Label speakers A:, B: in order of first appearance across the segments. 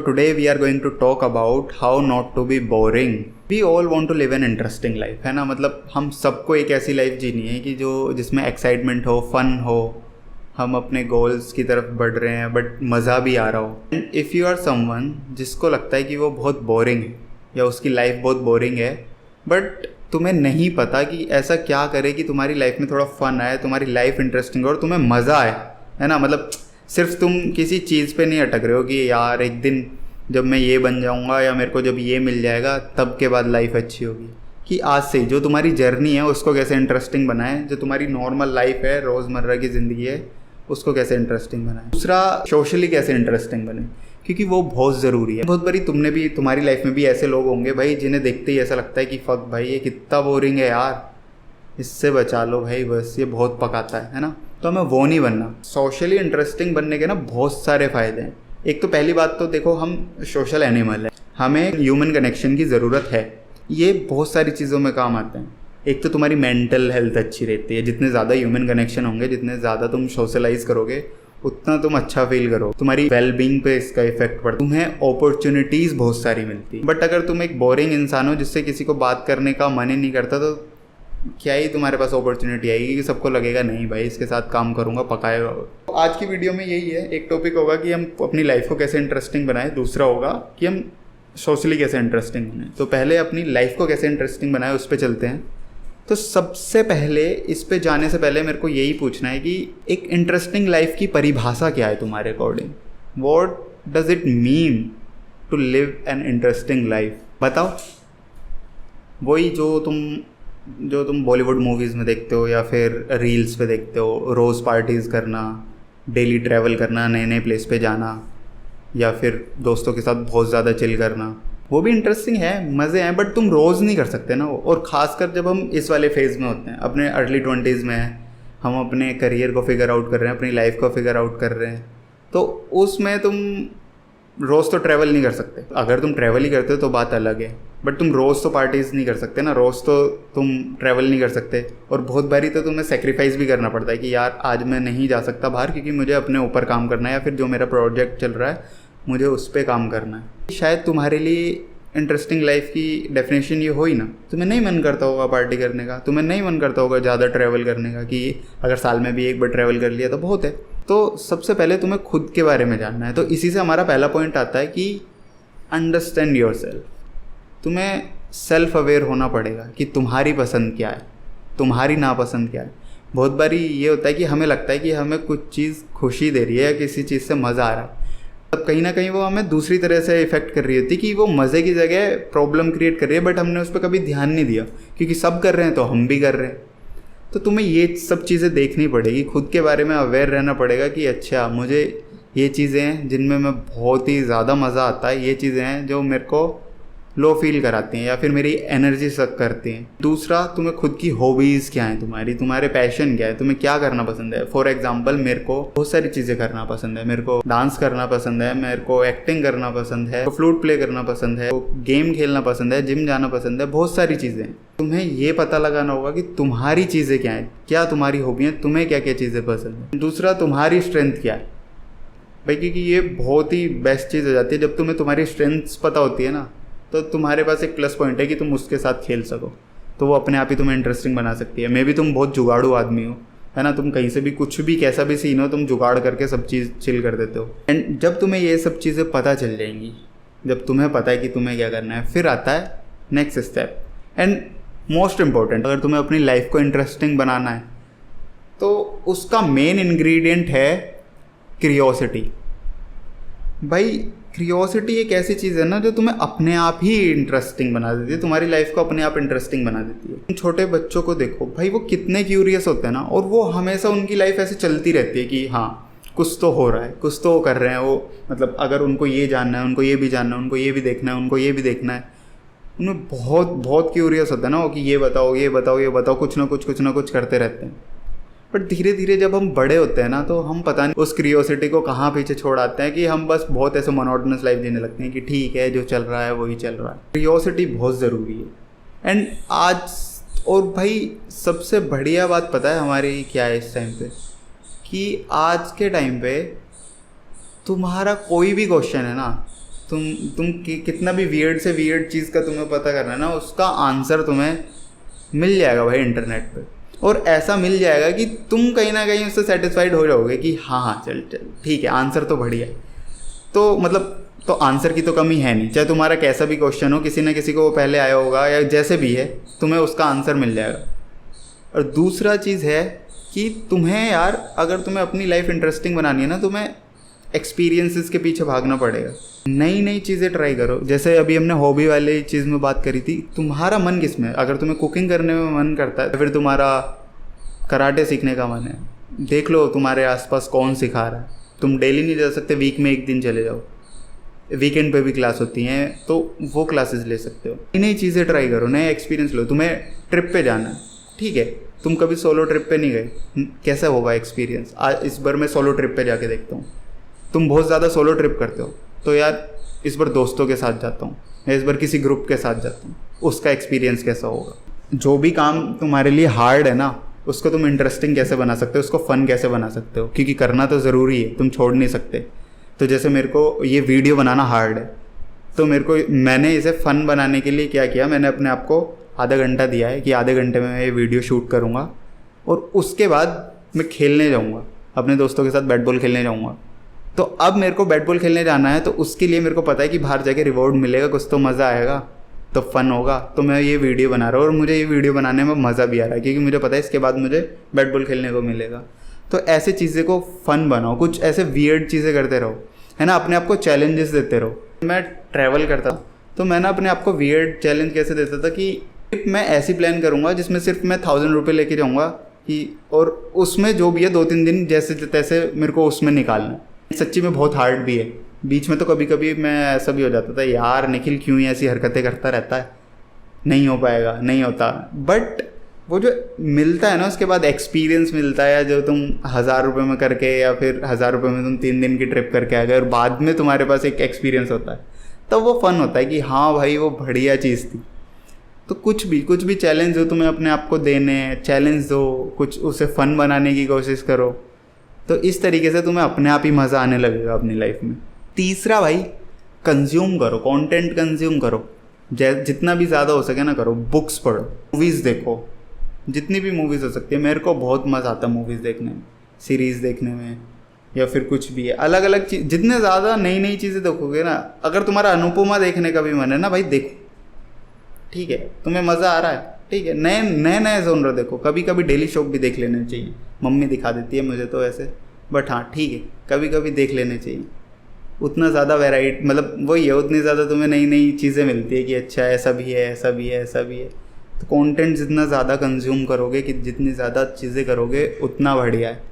A: Today we are going to talk about how not to be boring. We all want to live an interesting life, है ना। मतलब हम सबको एक ऐसी लाइफ जीनी है कि जिसमें एक्साइटमेंट हो, फन हो, हम अपने गोल्स की तरफ बढ़ रहे हैं बट मज़ा भी आ रहा हो। And if you are someone जिसको लगता है कि वो बहुत बोरिंग है या उसकी लाइफ बहुत बोरिंग है, बट तुम्हें नहीं पता कि ऐसा क्या करे कि तुम्हारी लाइफ में थोड़ा फन आए, तुम्हारी लाइफ इंटरेस्टिंग हो और तुम्हें मज़ा आए, है ना। मतलब सिर्फ तुम किसी चीज़ पे नहीं अटक रहे हो कि यार एक दिन जब मैं ये बन जाऊंगा या मेरे को जब ये मिल जाएगा तब के बाद लाइफ अच्छी होगी। कि आज से जो तुम्हारी जर्नी है उसको कैसे इंटरेस्टिंग बनाए, जो तुम्हारी नॉर्मल लाइफ है, रोज़मर्रा की ज़िंदगी है, उसको कैसे इंटरेस्टिंग बनाए। दूसरा, सोशली कैसे इंटरेस्टिंग बने, क्योंकि वो बहुत ज़रूरी है। बहुत बारी तुम्हारी लाइफ में भी ऐसे लोग होंगे भाई जिन्हें देखते ही ऐसा लगता है कि फक भाई ये कितना बोरिंग है यार, इससे बचा लो भाई, बस ये बहुत पकाता है ना। तो हमें वो नहीं बनना। सोशली इंटरेस्टिंग बनने के ना बहुत सारे फ़ायदे हैं। एक तो पहली बात तो देखो, हम सोशल एनिमल है, हमें ह्यूमन कनेक्शन की ज़रूरत है। ये बहुत सारी चीज़ों में काम आते हैं। एक तो तुम्हारी मेंटल हेल्थ अच्छी रहती है, जितने ज़्यादा ह्यूमन कनेक्शन होंगे, जितने ज़्यादा तुम सोशलाइज करोगे उतना तुम अच्छा फील करो, तुम्हारी वेलबींग पे इसका इफेक्ट पड़ता है, तुम्हें अपॉर्चुनिटीज़ बहुत सारी मिलती है। बट अगर तुम एक बोरिंग इंसान हो जिससे किसी को बात करने का मन ही नहीं करता, तो क्या ही तुम्हारे पास अपॉर्चुनिटी आएगी कि सबको लगेगा नहीं भाई इसके साथ काम करूँगा, पकाएगा। तो आज की वीडियो में यही है। एक टॉपिक होगा कि हम अपनी लाइफ को कैसे इंटरेस्टिंग बनाएं, दूसरा होगा कि हम सोशली कैसे इंटरेस्टिंग बने। तो पहले अपनी लाइफ को कैसे इंटरेस्टिंग बनाए उस पर चलते हैं। तो सबसे पहले इस पे जाने से पहले मेरे को यही पूछना है कि एक इंटरेस्टिंग लाइफ की परिभाषा क्या है तुम्हारे according. What does it mean to live an interesting life, बताओ। वही जो तुम बॉलीवुड मूवीज़ में देखते हो या फिर रील्स पे देखते हो, रोज़ पार्टीज़ करना, डेली ट्रैवल करना, नए नए प्लेस पे जाना, या फिर दोस्तों के साथ बहुत ज़्यादा चिल करना, वो भी इंटरेस्टिंग है, मज़े हैं, बट तुम रोज़ नहीं कर सकते ना। और ख़ासकर जब हम इस वाले फेज़ में होते हैं, अपने अर्ली 20s में हैं, हम अपने करियर को फिगर आउट कर रहे हैं, अपनी लाइफ को फिगर आउट कर रहे हैं, तो उसमें तुम रोज़ तो ट्रैवल नहीं कर सकते। अगर तुम ट्रैवल ही करते हो तो बात अलग है, बट तुम रोज़ तो पार्टीज़ नहीं कर सकते ना, रोज़ तो तुम ट्रैवल नहीं कर सकते। और बहुत बारी तो तुम्हें सेक्रीफाइस भी करना पड़ता है कि यार आज मैं नहीं जा सकता बाहर क्योंकि मुझे अपने ऊपर काम करना है, या फिर जो मेरा प्रोजेक्ट चल रहा है मुझे उस पर काम करना है। शायद तुम्हारे लिए इंटरेस्टिंग लाइफ की डेफिनेशन ये हो ही ना। तुम्हें नहीं मन करता होगा पार्टी करने का, तुम्हें नहीं मन करता होगा ज़्यादा ट्रैवल करने का, कि अगर साल में भी एक बार ट्रैवल कर लिया तो बहुत है। तो सबसे पहले तुम्हें खुद के बारे में जानना है। तो इसी से हमारा पहला पॉइंट आता है कि अंडरस्टैंड योर सेल्फ। तुम्हें सेल्फ अवेयर होना पड़ेगा कि तुम्हारी पसंद क्या है, तुम्हारी नापसंद क्या है। बहुत बारी ये होता है कि हमें लगता है कि हमें कुछ चीज़ खुशी दे रही है या किसी चीज़ से मज़ा आ रहा है, तब कहीं ना कहीं वो हमें दूसरी तरह से इफ़ेक्ट कर रही होती है कि वो मज़े की जगह प्रॉब्लम क्रिएट कर रही है, बट हमने उस पर कभी ध्यान नहीं दिया क्योंकि सब कर रहे हैं तो हम भी कर रहे हैं। तो तुम्हें ये सब चीज़ें देखनी पड़ेगी, खुद के बारे में अवेयर रहना पड़ेगा कि अच्छा मुझे ये चीज़ें हैं जिनमें मैं बहुत ही ज़्यादा मज़ा आता है, ये चीज़ें हैं जो मेरे को लो फील कराती हैं या फिर मेरी एनर्जी सक करती हैं। दूसरा, तुम्हें खुद की हॉबीज़ क्या हैं, तुम्हारे पैशन क्या है, तुम्हें क्या करना पसंद है। फॉर एग्जांपल मेरे को बहुत सारी चीज़ें करना पसंद है, मेरे को डांस करना पसंद है, मेरे को एक्टिंग करना पसंद है, फ्लूट प्ले करना पसंद है, गेम खेलना पसंद है, जिम जाना पसंद है, बहुत सारी चीज़ें हैं। तुम्हें ये पता लगाना होगा कि तुम्हारी चीज़ें क्या हैं, क्या तुम्हारी हॉबी हैं, तुम्हें क्या क्या चीज़ें पसंद है। दूसरा, तुम्हारी स्ट्रेंथ क्या है भाई, क्योंकि ये बहुत ही बेस्ट चीज़ हो जाती है जब तुम्हें तुम्हारी स्ट्रेंथ्स पता होती है ना, तो तुम्हारे पास एक प्लस पॉइंट है कि तुम उसके साथ खेल सको, तो वो अपने आप ही तुम्हें इंटरेस्टिंग बना सकती है। मे भी तुम बहुत जुगाड़ू आदमी हो, है ना, तुम कहीं से भी कुछ भी कैसा भी सीन हो तुम जुगाड़ करके सब चीज़ चिल कर देते हो। एंड जब तुम्हें ये सब चीज़ें पता चल जाएंगी, जब तुम्हें पता है कि तुम्हें क्या करना है, फिर आता है next step and most important. अगर तुम्हें अपनी लाइफ को इंटरेस्टिंग बनाना है तो उसका मेन इंग्रेडिएंट है क्रियोसिटी। भाई क्रियोसिटी एक ऐसी चीज़ है ना जो तुम्हें अपने आप ही इंटरेस्टिंग बना देती है, तुम्हारी लाइफ को अपने आप इंटरेस्टिंग बना देती है। छोटे बच्चों को देखो भाई, वो कितने क्यूरियस होते हैं ना, और वो हमेशा उनकी लाइफ ऐसे चलती रहती है कि हाँ कुछ तो हो रहा है, कुछ तो कर रहे हैं वो। मतलब अगर उनको ये जानना है, उनको ये भी जानना है, उनको ये भी देखना है, उनको ये भी देखना है, उन्हें बहुत बहुत क्यूरियस होता है ना वो कि ये बताओ ये बताओ ये बताओ, कुछ ना कुछ करते रहते हैं। बट धीरे धीरे जब हम बड़े होते हैं ना, तो हम पता नहीं उस क्रियोसिटी को कहाँ पीछे छोड़ आते हैं कि हम बस बहुत ऐसे मोनोटोनस लाइफ जीने लगते हैं कि ठीक है जो चल रहा है वही चल रहा है। क्रियोसिटी बहुत ज़रूरी है। एंड आज और भाई सबसे बढ़िया बात पता है हमारी क्या है इस टाइम पे, कि आज के टाइम पे तुम्हारा कोई भी क्वेश्चन है ना, कितना भी वियर्ड से वियर्ड चीज़ का तुम्हें पता करना है ना, उसका आंसर तुम्हें मिल जाएगा भाई इंटरनेट पे। और ऐसा मिल जाएगा कि तुम कहीं ना कहीं उससे सेटिस्फाइड हो जाओगे कि हाँ चल ठीक है, आंसर तो बढ़िया है। तो मतलब तो आंसर की तो कमी है नहीं, चाहे तुम्हारा कैसा भी क्वेश्चन हो, किसी न किसी को वो पहले आया होगा या जैसे भी है, तुम्हें उसका आंसर मिल जाएगा। और दूसरा चीज़ है कि तुम्हें यार अगर तुम्हें अपनी लाइफ इंटरेस्टिंग बनानी है ना, तुम्हें एक्सपीरियंसेस के पीछे भागना पड़ेगा। नई नई चीज़ें ट्राई करो। जैसे अभी हमने हॉबी वाली चीज़ में बात करी थी, तुम्हारा मन किस में, अगर तुम्हें कुकिंग करने में मन करता है, फिर तुम्हारा कराटे सीखने का मन है, देख लो तुम्हारे आसपास कौन सिखा रहा है। तुम डेली नहीं जा सकते, वीक में एक दिन चले जाओ, वीकेंड पे भी क्लास होती हैं तो वो क्लासेस ले सकते हो। नई चीज़ें ट्राई करो, नए एक्सपीरियंस लो। तुम्हें ट्रिप पे जाना है, ठीक है, तुम कभी सोलो ट्रिप पे नहीं गए, कैसा होगा एक्सपीरियंस? आज इस बार मैं सोलो ट्रिप पे जाके देखता हूँ। तुम बहुत ज़्यादा सोलो ट्रिप करते हो, तो यार इस बार दोस्तों के साथ जाता हूँ या इस बार किसी ग्रुप के साथ जाता हूँ, उसका एक्सपीरियंस कैसा होगा? जो भी काम तुम्हारे लिए हार्ड है ना, उसको तुम इंटरेस्टिंग कैसे बना सकते हो, उसको फ़न कैसे बना सकते हो, क्योंकि करना तो ज़रूरी है, तुम छोड़ नहीं सकते। तो जैसे मेरे को ये वीडियो बनाना हार्ड है, तो मैंने इसे फ़न बनाने के लिए क्या किया, मैंने अपने आप को आधा घंटा दिया है कि आधे घंटे में मैं ये वीडियो शूट करूँगा और उसके बाद मैं खेलने जाऊँगा, अपने दोस्तों के साथ बैट बॉल खेलने जाऊँगा। तो अब मेरे को बैट बॉल खेलने जाना है, तो उसके लिए मेरे को पता है कि बाहर जाके रिवॉर्ड मिलेगा, कुछ तो मज़ा आएगा, तो फ़न होगा। तो मैं ये वीडियो बना रहा हूँ और मुझे ये वीडियो बनाने में मज़ा भी आ रहा है, क्योंकि मुझे पता है इसके बाद मुझे बैट बॉल खेलने को मिलेगा। तो ऐसे चीज़ें को फ़न बनाओ, कुछ ऐसे वियर्ड चीज़ें करते रहो, है ना, अपने आप को चैलेंजेस देते रहो। मैं ट्रैवल करता तो मैं ना अपने आप को वियर्ड चैलेंज कैसे देता था कि मैं ऐसी प्लान करूँगा जिसमें सिर्फ मैं 1000 रुपये लेके जाऊँगा कि, और उसमें जो भी है 2-3 दिन जैसे तैसे मेरे को उसमें निकालना है। सच्ची में बहुत हार्ड भी है, बीच में तो कभी कभी मैं ऐसा भी हो जाता था, यार निखिल क्यों ही ऐसी हरकतें करता रहता है, नहीं हो पाएगा, नहीं होता। बट वो जो मिलता है ना उसके बाद एक्सपीरियंस मिलता है, जो तुम 1000 रुपये में करके या फिर 1000 रुपये में तुम 3 दिन की ट्रिप करके आ गए और बाद में तुम्हारे पास एक एक्सपीरियंस होता है, तब वो फ़न होता है कि हाँ भाई वो बढ़िया चीज़ थी। तो कुछ भी चैलेंज हो तुम्हें अपने आप को देने, चैलेंज दो, कुछ उसे फ़न बनाने की कोशिश करो, तो इस तरीके से तुम्हें अपने आप ही मज़ा आने लगेगा अपनी लाइफ में। तीसरा भाई, कंज्यूम करो, कंटेंट कंज्यूम करो, जितना भी ज़्यादा हो सके ना करो। बुक्स पढ़ो, मूवीज़ देखो, जितनी भी मूवीज़ हो सकती है। मेरे को बहुत मज़ा आता है मूवीज़ देखने में, सीरीज़ देखने में, या फिर कुछ भी है, अलग अलग चीज़। जितने ज़्यादा नई नई चीज़ें देखोगे ना, अगर तुम्हारा अनुपमा देखने का भी मन है ना भाई, देखो, ठीक है, तुम्हें मज़ा आ रहा है, ठीक है, नए जोनर देखो। कभी कभी डेली शोक भी देख लेने चाहिए, मम्मी दिखा देती है मुझे तो ऐसे, बट हाँ ठीक है, कभी कभी देख लेने चाहिए। उतना ज़्यादा वैराइटी, मतलब वही है, उतनी ज़्यादा तुम्हें नई नई चीज़ें मिलती है कि अच्छा ऐसा भी है, ऐसा भी है, ऐसा भी है। तो कंटेंट जितना ज़्यादा कंज्यूम करोगे, कि जितनी ज़्यादा चीज़ें करोगे, उतना बढ़िया है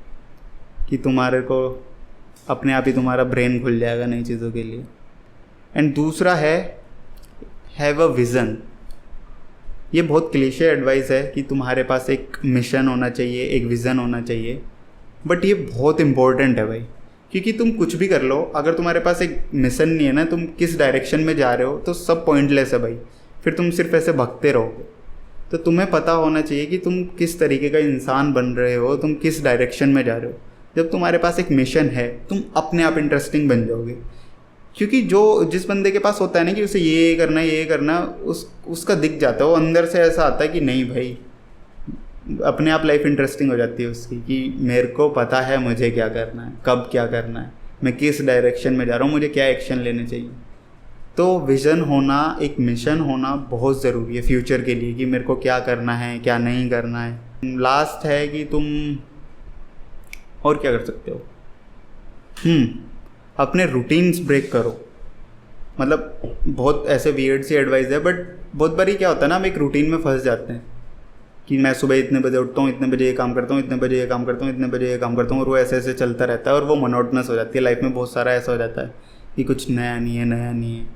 A: कि तुम्हारे को अपने आप ही तुम्हारा ब्रेन खुल जाएगा नई चीज़ों के लिए। एंड दूसरा है, हैव अ विज़न। ये बहुत क्लीशे एडवाइस है कि तुम्हारे पास एक मिशन होना चाहिए, एक विज़न होना चाहिए, बट ये बहुत इम्पोर्टेंट है भाई, क्योंकि तुम कुछ भी कर लो, अगर तुम्हारे पास एक मिशन नहीं है ना, तुम किस डायरेक्शन में जा रहे हो, तो सब पॉइंटलेस है भाई, फिर तुम सिर्फ ऐसे भगते रहोगे। तो तुम्हें पता होना चाहिए कि तुम किस तरीके का इंसान बन रहे हो, तुम किस डायरेक्शन में जा रहे हो। जब तुम्हारे पास एक मिशन है, तुम अपने आप इंटरेस्टिंग बन जाओगे, क्योंकि जिस बंदे के पास होता है ना कि उसे ये करना है, ये करना, उसका दिख जाता है, वो अंदर से ऐसा आता है कि नहीं भाई, अपने आप लाइफ इंटरेस्टिंग हो जाती है उसकी, कि मेरे को पता है मुझे क्या करना है, कब क्या करना है, मैं किस डायरेक्शन में जा रहा हूँ, मुझे क्या एक्शन लेने चाहिए। तो विज़न होना, एक मिशन होना बहुत ज़रूरी है फ्यूचर के लिए, कि मेरे को क्या करना है, क्या नहीं करना है। लास्ट है कि तुम और क्या कर सकते हो, अपने रूटीन्स ब्रेक करो। मतलब बहुत ऐसे वियर्ड सी एडवाइस है, बट बहुत बारी क्या होता है ना, हम एक रूटीन में फंस जाते हैं कि मैं सुबह इतने बजे उठता हूँ, इतने बजे ये काम करता हूँ, इतने बजे ये काम करता हूँ, इतने बजे ये काम करता हूँ, और वो ऐसे ऐसे चलता रहता है, और वो मोनोटनस हो जाती है लाइफ में। बहुत सारा ऐसा हो जाता है कि कुछ नया नहीं है।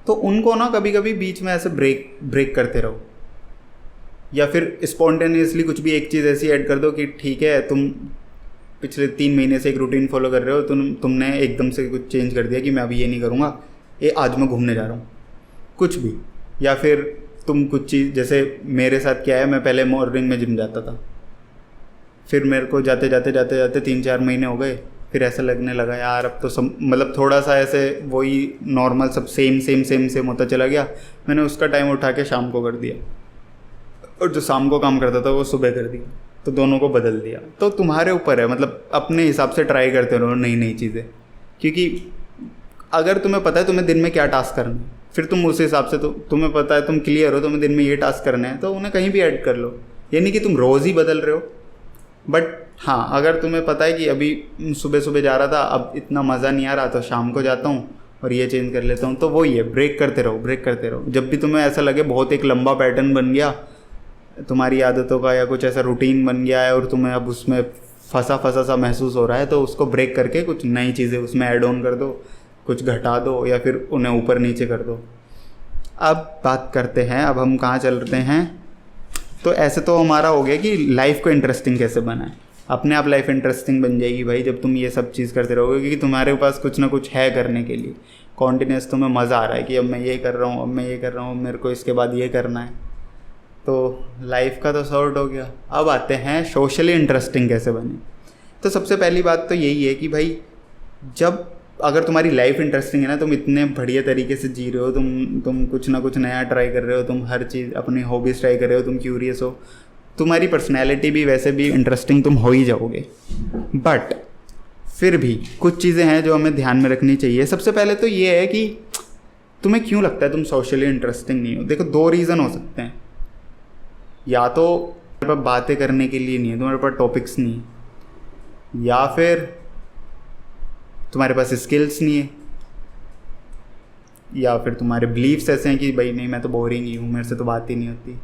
A: तो उनको ना कभी कभी बीच में ऐसे ब्रेक करते रहो, या फिर स्पॉन्टेनियसली कुछ भी एक चीज़ ऐसी ऐड कर दो कि ठीक है, तुम पिछले 3 महीने से एक रूटीन फॉलो कर रहे हो, तुमने एकदम से कुछ चेंज कर दिया कि मैं अभी ये नहीं करूँगा, आज मैं घूमने जा रहा हूँ, कुछ भी। या फिर तुम कुछ चीज़, जैसे मेरे साथ क्या है, मैं पहले मॉर्निंग में जिम जाता था, फिर मेरे को जाते जाते 3-4 महीने हो गए, फिर ऐसा लगने लगा यार अब तो सब मतलब थोड़ा सा ऐसे वही नॉर्मल सब सेम सेम सेम सेम होता चला गया। मैंने उसका टाइम उठा के शाम को कर दिया, और जो शाम को काम करता था वो सुबह कर दिया, तो दोनों को बदल दिया। तो तुम्हारे ऊपर है, मतलब अपने हिसाब से ट्राई करते रहो नई नई चीज़ें, क्योंकि अगर तुम्हें पता है तुम्हें दिन में क्या टास्क करना है, फिर तुम उस हिसाब से, तो तुम्हें पता है तुम क्लियर हो तुम्हें दिन में ये टास्क करने हैं, तो उन्हें कहीं भी ऐड कर लो। ये नहीं कि तुम रोज़ ही बदल रहे हो, बट हाँ अगर तुम्हें पता है कि अभी सुबह सुबह जा रहा था, अब इतना मज़ा नहीं आ रहा तो शाम को जाता हूँ और ये चेंज कर लेता हूँ, तो वही है, ब्रेक करते रहो ब्रेक करते रहो। जब भी तुम्हें ऐसा लगे बहुत एक लंबा पैटर्न बन गया तुम्हारी आदतों का, या कुछ ऐसा रूटीन बन गया है और तुम्हें अब उसमें फंसा फंसा सा महसूस हो रहा है, तो उसको ब्रेक करके कुछ नई चीज़ें उसमें ऐड ऑन कर दो, कुछ घटा दो या फिर उन्हें ऊपर नीचे कर दो। अब बात करते हैं, अब हम कहाँ चलते हैं। तो ऐसे तो हमारा हो गया कि लाइफ को इंटरेस्टिंग कैसे बनाए। अपने आप लाइफ इंटरेस्टिंग बन जाएगी भाई जब तुम ये सब चीज़ करते रहोगे, क्योंकि तुम्हारे पास कुछ ना कुछ है करने के लिए। कॉन्टिन्यूस तुम्हें मज़ा आ रहा है कि अब मैं ये कर रहा हूँ, अब मैं ये कर रहा हूँ, मेरे को इसके बाद ये करना है, तो लाइफ का तो सॉर्ट हो गया। अब आते हैं सोशली इंटरेस्टिंग कैसे बने। तो सबसे पहली बात तो यही है कि भाई जब अगर तुम्हारी लाइफ इंटरेस्टिंग है ना, तुम इतने बढ़िया तरीके से जी रहे हो, तुम कुछ ना कुछ नया ट्राई कर रहे हो, तुम हर चीज़ अपनी हॉबीज़ ट्राई कर रहे हो, तुम क्यूरियस हो, तुम्हारी पर्सनैलिटी भी वैसे भी इंटरेस्टिंग तुम हो ही जाओगे। बट फिर भी कुछ चीज़ें हैं जो हमें ध्यान में रखनी चाहिए। सबसे पहले तो ये है कि तुम्हें क्यों लगता है तुम सोशली इंटरेस्टिंग नहीं हो। देखो 2 रीज़न हो सकते हैं, या तो तुम्हारे पास बातें करने के लिए नहीं है, तुम्हारे पास टॉपिक्स नहीं है, या फिर तुम्हारे पास स्किल्स नहीं है, या फिर तुम्हारे बिलीव्स ऐसे हैं कि भाई नहीं मैं तो बोरिंग ही हूँ, मेरे से तो बात ही नहीं होती।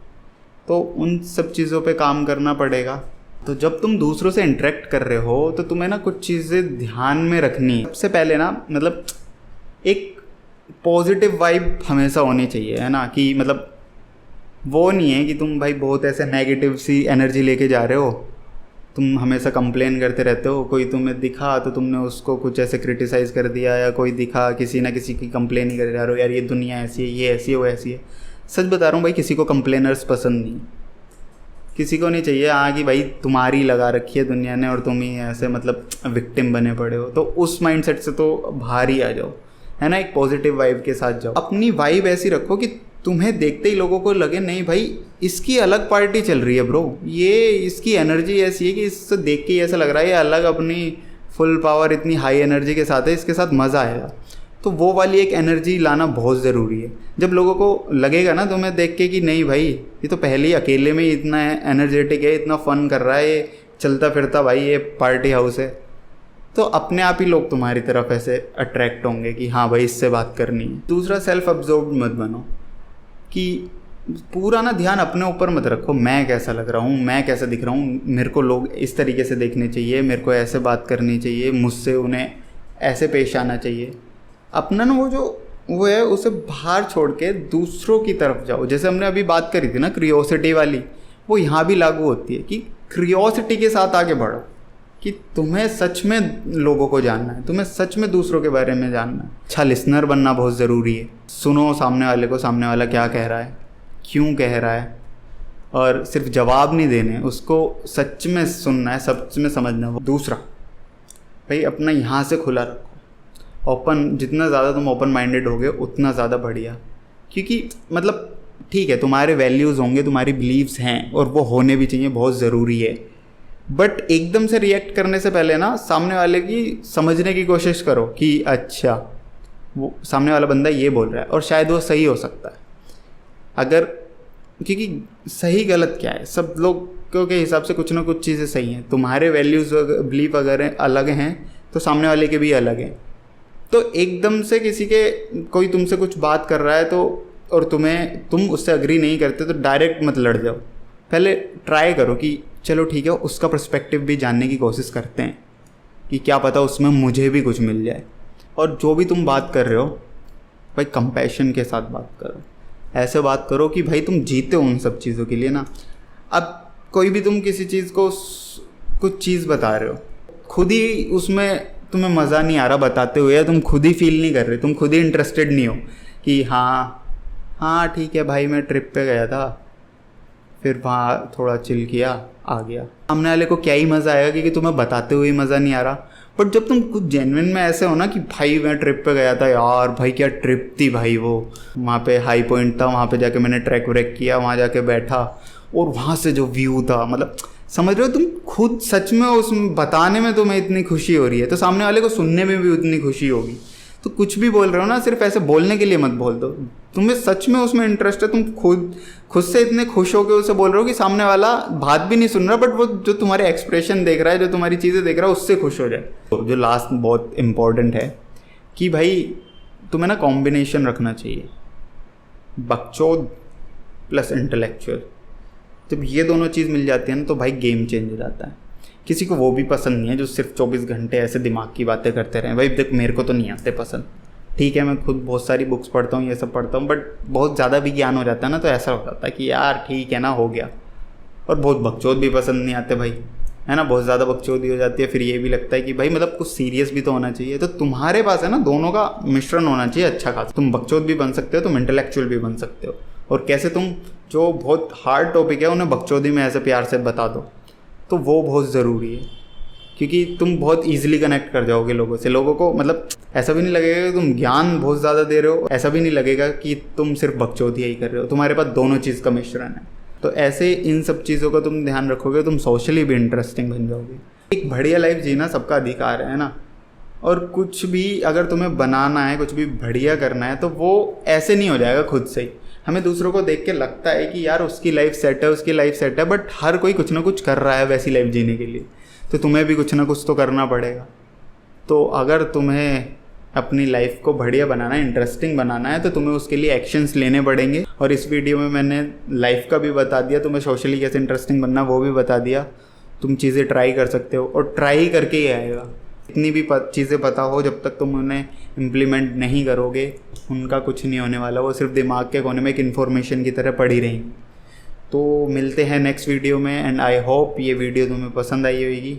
A: तो उन सब चीज़ों पे काम करना पड़ेगा। तो जब तुम दूसरों से इंटरेक्ट कर रहे हो तो तुम्हें ना कुछ चीज़ें ध्यान में रखनी है। सबसे पहले ना मतलब एक पॉजिटिव वाइब हमेशा होनी चाहिए, है ना, कि मतलब वो नहीं है कि तुम भाई बहुत ऐसे नेगेटिव सी एनर्जी लेके जा रहे हो, तुम हमेशा कंप्लेन करते रहते हो। कोई तुम्हें दिखा तो तुमने उसको कुछ ऐसे क्रिटिसाइज़ कर दिया, या कोई दिखा किसी ना किसी की कंप्लेन ही कर जा रहे हो, यार ये दुनिया ऐसी है, ये ऐसी है, वो ऐसी है। सच बता रहा हूँ भाई, किसी को कंप्लेनर्स पसंद नहीं, किसी को नहीं चाहिए हाँ कि भाई तुम्हारी लगा रखी है दुनिया ने और तुम ही ऐसे मतलब विक्टिम बने पड़े हो। तो उस माइंडसेट से तो बाहर ही आ जाओ, है ना, एक पॉजिटिव वाइब के साथ जाओ। अपनी वाइब ऐसी रखो कि तुम्हें देखते ही लोगों को लगे नहीं भाई इसकी अलग पार्टी चल रही है ब्रो, ये इसकी एनर्जी ऐसी है कि इससे देख के ऐसा लग रहा है ये अलग अपनी फुल पावर इतनी हाई एनर्जी के साथ है, इसके साथ मज़ा आएगा। तो वो वाली एक एनर्जी लाना बहुत ज़रूरी है। जब लोगों को लगेगा ना तुम्हें देख के कि नहीं भाई ये तो पहले ही अकेले में ही इतना एनर्जेटिक है, इतना फ़न कर रहा है, ये चलता फिरता भाई ये पार्टी हाउस है, तो अपने आप ही लोग तुम्हारी तरफ ऐसे अट्रैक्ट होंगे कि हाँ भाई इससे बात करनी है। दूसरा, सेल्फ अब्जॉर्ब्ड मत बनो, कि पूरा ना ध्यान अपने ऊपर मत रखो, मैं कैसा लग रहा हूँ, मैं कैसा दिख रहा हूँ, मेरे को लोग इस तरीके से देखने चाहिए, मेरे को ऐसे बात करनी चाहिए, मुझसे उन्हें ऐसे पेश आना चाहिए। अपना ना वो है उसे बाहर छोड़ के दूसरों की तरफ जाओ। जैसे हमने अभी बात करी थी ना क्रियोसिटी वाली, वो यहाँ भी लागू होती है कि क्रियोसिटी के साथ आगे बढ़ो, कि तुम्हें सच में लोगों को जानना है, तुम्हें सच में दूसरों के बारे में जानना है। अच्छा लिसनर बनना बहुत ज़रूरी है। सुनो सामने वाले को, सामने वाला क्या कह रहा है, क्यों कह रहा है, और सिर्फ जवाब नहीं देने, उसको सच में सुनना है, सच में समझना है। दूसरा भाई अपना यहाँ से खुला रखो, ओपन, जितना ज़्यादा तुम ओपन माइंडेड होगे उतना ज़्यादा बढ़िया। क्योंकि मतलब ठीक है तुम्हारे वैल्यूज़ होंगे, तुम्हारी बिलीव्स हैं और वो होने भी चाहिए, बहुत ज़रूरी है, बट एकदम से रिएक्ट करने से पहले ना सामने वाले की समझने की कोशिश करो कि अच्छा वो सामने वाला बंदा ये बोल रहा है और शायद वो सही हो सकता है। अगर क्योंकि सही गलत क्या है, सब लोगों के हिसाब से कुछ ना कुछ चीज़ें सही हैं। तुम्हारे वैल्यूज़ बिलीफ अगर अलग हैं तो सामने वाले के भी अलग हैं। तो एकदम से किसी के कोई तुमसे कुछ बात कर रहा है तो और तुम उससे अग्री नहीं करते तो डायरेक्ट मत लड़ जाओ। पहले ट्राई करो कि चलो ठीक है उसका पर्सपेक्टिव भी जानने की कोशिश करते हैं कि क्या पता उसमें मुझे भी कुछ मिल जाए। और जो भी तुम बात कर रहे हो भाई कंपैशन के साथ बात करो, ऐसे बात करो कि भाई तुम जीते हो उन सब चीज़ों के लिए ना। अब कोई भी तुम किसी चीज़ को कुछ चीज़ बता रहे हो, खुद ही उसमें तुम्हें मज़ा नहीं आ रहा बताते हुए, या तुम खुद ही फील नहीं कर रहे, तुम खुद ही इंटरेस्टेड नहीं हो कि हाँ ठीक है भाई मैं ट्रिप पे गया था, फिर वहाँ थोड़ा चिल किया आ गया। सामने वाले को क्या ही मज़ा आएगा क्योंकि तुम्हें बताते हुए मज़ा नहीं आ रहा। बट जब तुम कुछ जेन्युइन में ऐसे हो ना कि भाई मैं ट्रिप पे गया था यार, भाई क्या ट्रिप थी भाई, वो वहाँ पे हाई पॉइंट था, वहाँ पे जाके मैंने ट्रैक व्रैक किया, वहाँ जाके बैठा और वहाँ से जो व्यू था, मतलब समझ रहे हो, तुम खुद सच में उसमें बताने में तुम्हें इतनी खुशी हो रही है तो सामने वाले को सुनने में भी उतनी खुशी होगी। तो कुछ भी बोल रहे हो ना, सिर्फ ऐसे बोलने के लिए मत बोल दो, तुम्हें सच में उसमें इंटरेस्ट है, तुम खुद से इतने खुश हो के उसे बोल रहे हो कि सामने वाला बात भी नहीं सुन रहा, बट वो जो तुम्हारे एक्सप्रेशन देख रहा है, जो तुम्हारी चीज़ें देख रहा है, उससे खुश हो जाए। तो जो लास्ट बहुत इम्पॉर्टेंट है कि भाई तुम्हें ना कॉम्बिनेशन रखना चाहिए, बकचोद प्लस इंटेलेक्चुअल। जब ये दोनों चीज़ मिल जाती है ना तो भाई गेम चेंज हो जाता है। किसी को वो भी पसंद नहीं है जो सिर्फ 24 घंटे ऐसे दिमाग की बातें करते रहें। भाई देख, मेरे को तो नहीं आते पसंद, ठीक है, मैं खुद बहुत सारी बुक्स पढ़ता हूँ, ये सब पढ़ता हूँ, बट बहुत ज़्यादा भी ज्ञान हो जाता है ना तो ऐसा हो जाता है कि यार ठीक है ना, हो गया। और बहुत बकचोद भी पसंद नहीं आते भाई, है ना, बहुत ज़्यादा बकचोदी हो जाती है। फिर ये भी लगता है कि भाई मतलब कुछ सीरियस भी तो होना चाहिए। तो तुम्हारे पास है ना दोनों का मिश्रण होना चाहिए अच्छा खासा। तुम बकचोद भी बन सकते हो, तुम इंटेलेक्चुअल भी बन सकते हो। और कैसे, तुम जो बहुत हार्ड टॉपिक है उन्हें बकचोदी में ऐसे प्यार से बता दो, तो वो बहुत ज़रूरी है, क्योंकि तुम बहुत ईजिली कनेक्ट कर जाओगे लोगों से। लोगों को मतलब ऐसा भी नहीं लगेगा कि तुम ज्ञान बहुत ज़्यादा दे रहे हो, ऐसा भी नहीं लगेगा कि तुम सिर्फ बकचोदिया ही कर रहे हो, तुम्हारे पास दोनों चीज़ का मिश्रण है। तो ऐसे इन सब चीज़ों का तुम ध्यान रखोगे, तुम सोशली भी इंटरेस्टिंग बन जाओगे। एक बढ़िया लाइफ जीना सबका अधिकार है ना। और कुछ भी अगर तुम्हें बनाना है, कुछ भी बढ़िया करना है, तो वो ऐसे नहीं हो जाएगा खुद से ही। हमें दूसरों को देख के लगता है कि यार उसकी लाइफ सेट है, उसकी लाइफ सेट है, बट हर कोई कुछ ना कुछ कर रहा है वैसी लाइफ जीने के लिए, तो तुम्हें भी कुछ ना कुछ तो करना पड़ेगा। तो अगर तुम्हें अपनी लाइफ को बढ़िया बनाना है, इंटरेस्टिंग बनाना है, तो तुम्हें उसके लिए एक्शंस लेने पड़ेंगे। और इस वीडियो में मैंने लाइफ का भी बता दिया, तुम्हें सोशली कैसे इंटरेस्टिंग बनना वो भी बता दिया। तुम चीज़ें ट्राई कर सकते हो और ट्राई करके ही आएगा। इतनी भी चीज़ें पता हो, जब तक तुम उन्हें इम्प्लीमेंट नहीं करोगे उनका कुछ नहीं होने वाला। वो सिर्फ दिमाग के कोने में एक इन्फॉर्मेशन की तरह पड़ी रहेंगी। तो मिलते हैं नेक्स्ट वीडियो में, एंड आई होप ये वीडियो तुम्हें पसंद आई होगी।